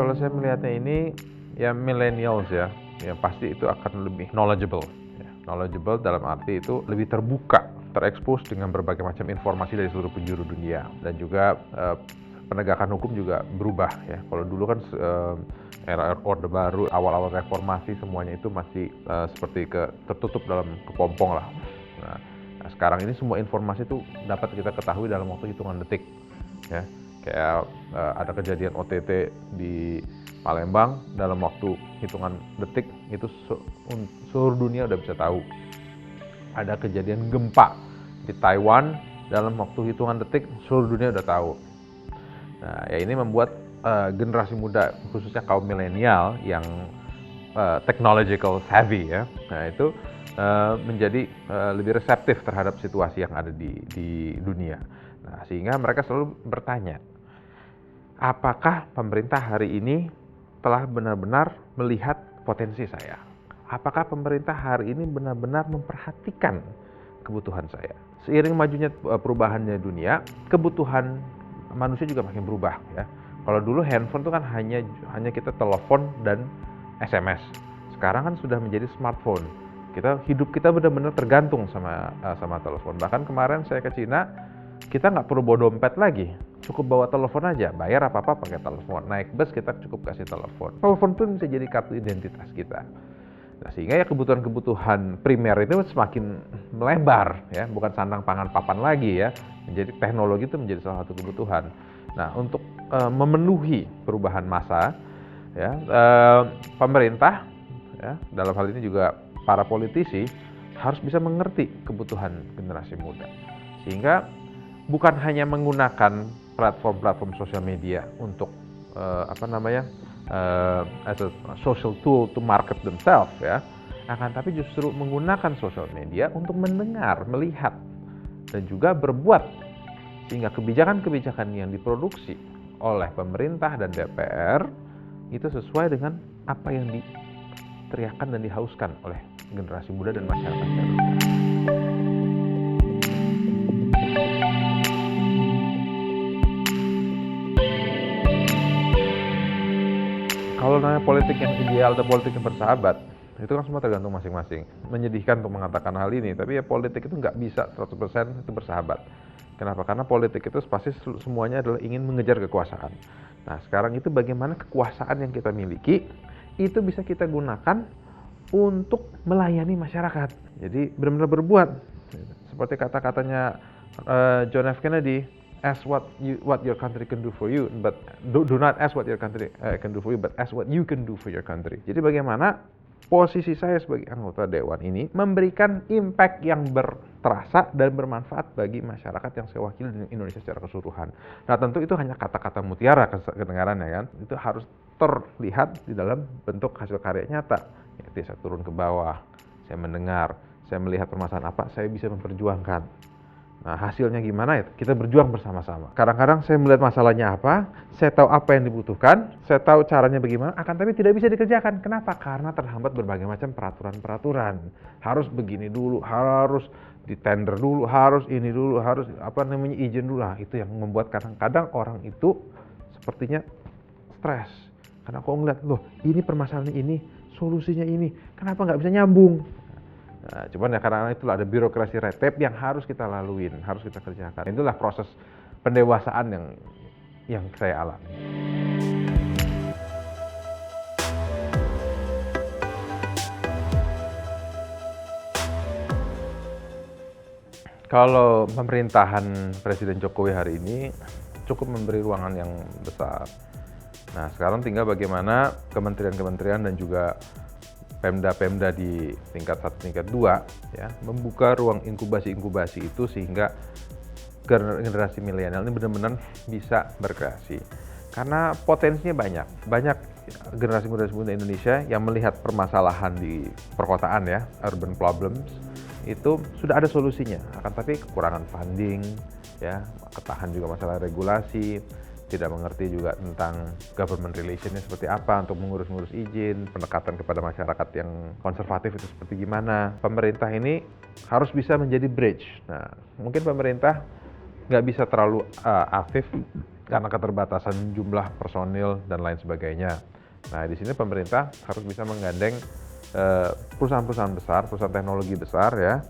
Kalau saya melihatnya ini, ya millennials ya, yang pasti itu akan lebih knowledgeable. Ya. Knowledgeable dalam arti itu lebih terbuka, terekspos dengan berbagai macam informasi dari seluruh penjuru dunia. Dan juga penegakan hukum juga berubah ya. Kalau dulu kan era Orde Baru, awal-awal reformasi semuanya itu masih seperti tertutup dalam kepompong lah. Nah, sekarang ini semua informasi itu dapat kita ketahui dalam waktu hitungan detik ya. Kayak ada kejadian OTT di Palembang, dalam waktu hitungan detik itu seluruh dunia udah bisa tahu. Ada kejadian gempa di Taiwan, dalam waktu hitungan detik seluruh dunia udah tahu. Nah, ya ini membuat generasi muda, khususnya kaum milenial yang technological savvy ya, nah itu menjadi lebih reseptif terhadap situasi yang ada di dunia. Nah, sehingga mereka selalu bertanya, apakah pemerintah hari ini telah benar-benar melihat potensi saya? Apakah pemerintah hari ini benar-benar memperhatikan kebutuhan saya? Seiring majunya perubahannya dunia, kebutuhan manusia juga makin berubah ya. Kalau dulu handphone itu kan hanya kita telepon dan SMS. Sekarang kan sudah menjadi smartphone. Hidup kita benar-benar tergantung sama telepon. Bahkan kemarin saya ke Cina, kita nggak perlu bawa dompet lagi, cukup bawa telepon aja, bayar apa-apa pakai telepon. Naik bus kita cukup kasih telepon. Telepon pun bisa jadi kartu identitas kita. Nah, sehingga ya kebutuhan primer itu semakin melebar ya, bukan sandang pangan papan lagi ya. Menjadi teknologi itu menjadi salah satu kebutuhan. Nah, untuk memenuhi perubahan masa ya, pemerintah ya, dalam hal ini juga para politisi harus bisa mengerti kebutuhan generasi muda. Sehingga bukan hanya menggunakan platform-platform sosial media untuk as a social tool to market themselves ya, akan tapi justru menggunakan sosial media untuk mendengar, melihat, dan juga berbuat, sehingga kebijakan-kebijakan yang diproduksi oleh pemerintah dan DPR itu sesuai dengan apa yang diteriakan dan dihauskan oleh generasi muda dan masyarakat secara luas. Kalau namanya politik yang ideal atau politik yang bersahabat, itu kan semua tergantung masing-masing. Menyedihkan untuk mengatakan hal ini, tapi ya politik itu nggak bisa 100% itu bersahabat. Kenapa? Karena politik itu pasti semuanya adalah ingin mengejar kekuasaan. Nah, sekarang itu bagaimana kekuasaan yang kita miliki, itu bisa kita gunakan untuk melayani masyarakat. Jadi benar-benar berbuat. Seperti kata-katanya John F. Kennedy, ask what your country can do for you, but do not ask what your country can do for you, but ask what you can do for your country. Jadi bagaimana posisi saya sebagai anggota dewan ini memberikan impact yang terasa dan bermanfaat bagi masyarakat yang saya wakili di Indonesia secara keseluruhan. Nah, tentu itu hanya kata-kata mutiara kedengarannya kan. Itu harus terlihat di dalam bentuk hasil karya nyata. Jadi saya turun ke bawah, saya mendengar, saya melihat permasalahan apa, saya bisa memperjuangkan. Nah, hasilnya gimana ya? Kita berjuang bersama-sama. Kadang-kadang saya melihat masalahnya apa, saya tahu apa yang dibutuhkan, saya tahu caranya bagaimana, akan tapi tidak bisa dikerjakan. Kenapa? Karena terhambat berbagai macam peraturan-peraturan. Harus begini dulu, harus ditender dulu, harus ini dulu, harus izin dulu. Nah, itu yang membuat kadang-kadang orang itu sepertinya stres. Karena aku ngeliat, loh ini permasalahan ini, solusinya ini, kenapa nggak bisa nyambung? Nah, cuman ya karena itulah ada birokrasi red tape yang harus kita laluin, harus kita kerjakan. Itulah proses pendewasaan yang saya alami. Kalau pemerintahan Presiden Jokowi hari ini cukup memberi ruangan yang besar. Nah, sekarang tinggal bagaimana kementerian-kementerian dan juga Pemda-Pemda di tingkat 1, tingkat 2 ya, membuka ruang inkubasi itu sehingga generasi milenial ini benar-benar bisa berkreasi. Karena potensinya banyak generasi muda Indonesia yang melihat permasalahan di perkotaan ya, urban problems, itu sudah ada solusinya. Akan tapi kekurangan funding ya, ketahan juga masalah regulasi, tidak mengerti juga tentang government relationnya seperti apa untuk mengurus-ngurus izin, pendekatan kepada masyarakat yang konservatif itu seperti gimana. Pemerintah ini harus bisa menjadi bridge. Nah, mungkin pemerintah nggak bisa terlalu aktif karena keterbatasan jumlah personil dan lain sebagainya. Nah, di sini pemerintah harus bisa menggandeng perusahaan-perusahaan besar, perusahaan teknologi besar ya,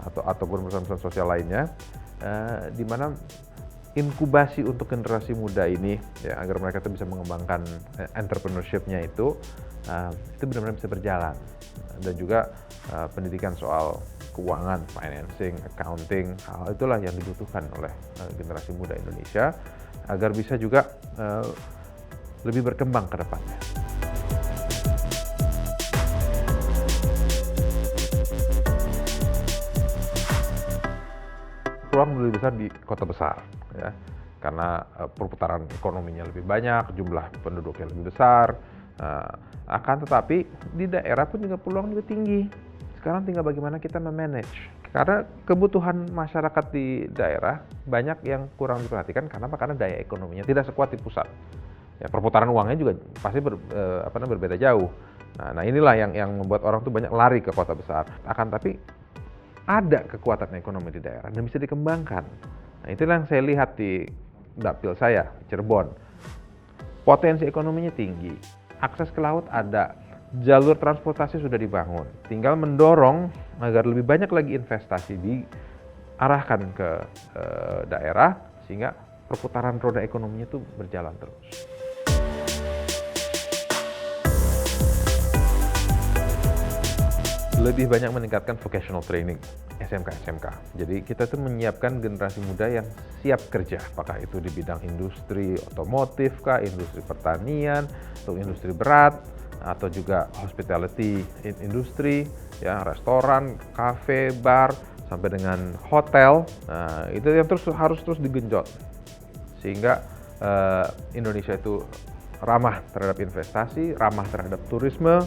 ataupun perusahaan-perusahaan sosial lainnya, di mana inkubasi untuk generasi muda ini ya, agar mereka tuh bisa mengembangkan entrepreneurship-nya itu benar-benar bisa berjalan. Dan juga pendidikan soal keuangan, financing, accounting, hal itulah yang dibutuhkan oleh generasi muda Indonesia agar bisa juga lebih berkembang ke depannya. Peluang lebih besar di kota besar ya, karena perputaran ekonominya lebih banyak, jumlah penduduknya lebih besar. Akan tetapi di daerah pun juga peluang juga tinggi. Sekarang tinggal bagaimana kita memanage. Karena kebutuhan masyarakat di daerah banyak yang kurang diperhatikan karena daya ekonominya tidak sekuat di pusat. Ya, perputaran uangnya juga pasti berbeda jauh. Nah, inilah yang membuat orang tuh banyak lari ke kota besar. Akan tapi ada kekuatan ekonomi di daerah dan bisa dikembangkan. Nah, itulah yang saya lihat di dapil saya, Cirebon. Potensi ekonominya tinggi, akses ke laut ada, jalur transportasi sudah dibangun. Tinggal mendorong agar lebih banyak lagi investasi diarahkan ke daerah sehingga perputaran roda ekonominya itu berjalan terus. Lebih banyak meningkatkan vocational training, SMK. Jadi kita tuh menyiapkan generasi muda yang siap kerja, apakah itu di bidang industri otomotif kah, industri pertanian, atau industri berat, atau juga hospitality industri, ya restoran, kafe, bar, sampai dengan hotel. Nah, itu yang harus terus digenjot sehingga Indonesia itu ramah terhadap investasi, ramah terhadap turisme.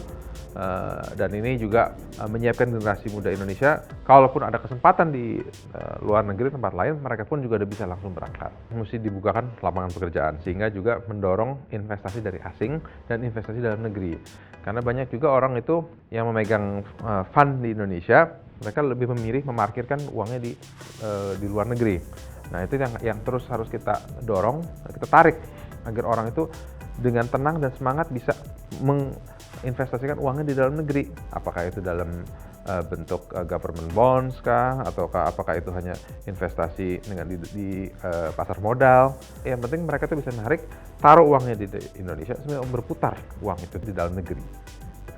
Dan ini juga menyiapkan generasi muda Indonesia, kalaupun ada kesempatan di luar negeri tempat lain, mereka pun juga bisa langsung berangkat. Mesti dibukakan lapangan pekerjaan, sehingga juga mendorong investasi dari asing dan investasi dalam negeri. Karena banyak juga orang itu yang memegang fund di Indonesia, mereka lebih memilih memarkirkan uangnya di luar negeri. Nah, itu yang terus harus kita dorong, kita tarik, agar orang itu dengan tenang dan semangat bisa menginvestasikan uangnya di dalam negeri. Apakah itu dalam bentuk government bonds kah, ataukah apakah itu hanya investasi dengan di pasar modal. Yang penting mereka tuh bisa narik, taruh uangnya di Indonesia sambil berputar uang itu di dalam negeri.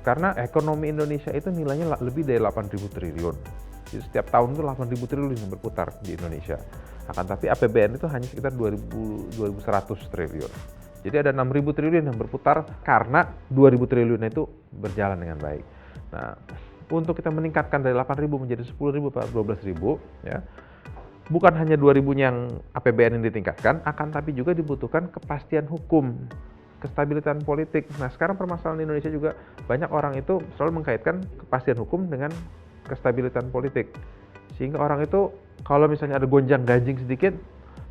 Karena ekonomi Indonesia itu nilainya lebih dari 8.000 triliun. Jadi setiap tahun itu 8.000 triliun yang berputar di Indonesia. Akan tapi APBN itu hanya sekitar 2.100 triliun. Jadi ada 6.000 triliun yang berputar karena 2.000 triliun itu berjalan dengan baik. Nah, untuk kita meningkatkan dari 8.000 menjadi 10.000 atau 12.000, ya, bukan hanya 2.000 yang APBN yang ditingkatkan, akan tapi juga dibutuhkan kepastian hukum, kestabilitas politik. Nah, sekarang permasalahan di Indonesia juga banyak orang itu selalu mengkaitkan kepastian hukum dengan kestabilitas politik. Sehingga orang itu kalau misalnya ada gonjang-ganjing sedikit,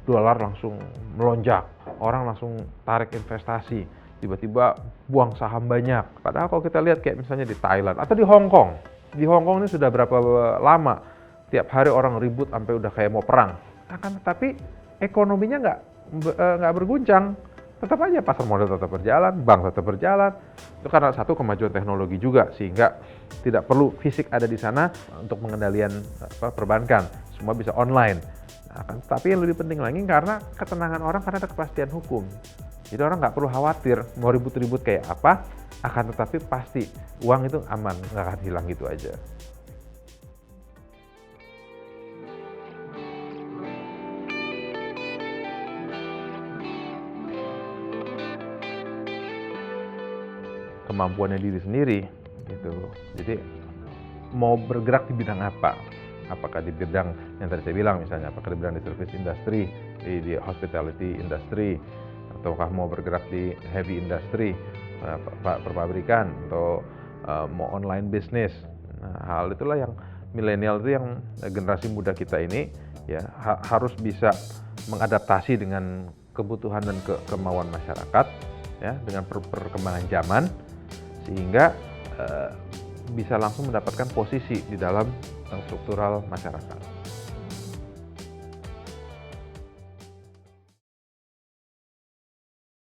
dolar langsung melonjak, orang langsung tarik investasi, tiba-tiba buang saham banyak. Padahal kalau kita lihat kayak misalnya di Thailand atau di Hong Kong ini sudah berapa lama tiap hari orang ribut sampai udah kayak mau perang. Akan tetapi ekonominya nggak berguncang, tetap aja pasar modal tetap berjalan, bank tetap berjalan. Itu karena satu kemajuan teknologi juga, sehingga tidak perlu fisik ada di sana untuk pengendalian perbankan, semua bisa online. Tapi yang lebih penting lagi karena ketenangan orang, karena ada kepastian hukum. Jadi orang nggak perlu khawatir mau ribut-ribut kayak apa, akan tetapi pasti uang itu aman, nggak akan hilang gitu aja. Kemampuannya diri sendiri gitu. Jadi mau bergerak di bidang apa? Apakah di bidang yang tadi saya bilang, misalnya apakah di bidang di service industry, di hospitality industry, ataukah mau bergerak di heavy industry, perpabrikan, atau mau online business. Nah, hal itulah yang milenial itu, yang generasi muda kita ini ya harus bisa mengadaptasi dengan kebutuhan dan kemauan masyarakat ya, dengan perkembangan zaman, sehingga bisa langsung mendapatkan posisi di dalam struktural masyarakat.